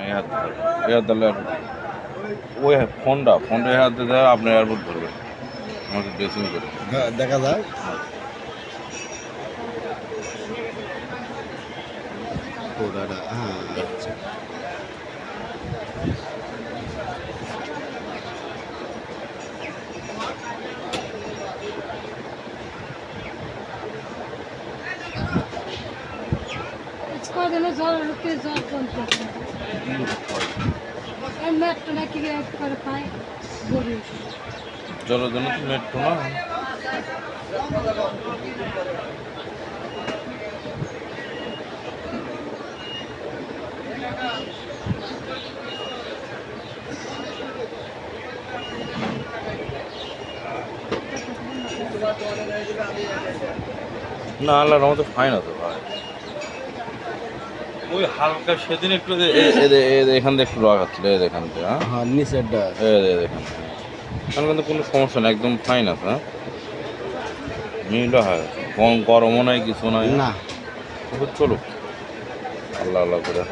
air দিলে ওই ফোনটা হাত দিতে আপনি এয়ারপোর্ট ধরবেন আমাকে ড্রেসিং করে দেখা যায় হ্যাঁ আচ্ছা কদিনে জল বন্ধ মেট্রো নাকি করে পায় জলের জন্য তো মেট্রো না না আল্লাহর রহমতে ফাইন আছে ভাই ওই হালকা সেদিন একটু এখান থেকে একটু লাগাচ্ছিল এখান থেকে হ্যাঁ নিচেরটা এখান থেকে এখন কিন্তু কোনো সমস্যা নেই একদম ফাইন আছে হ্যাঁ মিলও হয় গরমও নাই কিছু নাই না চলুক আল্লাহ আল্লাহ করে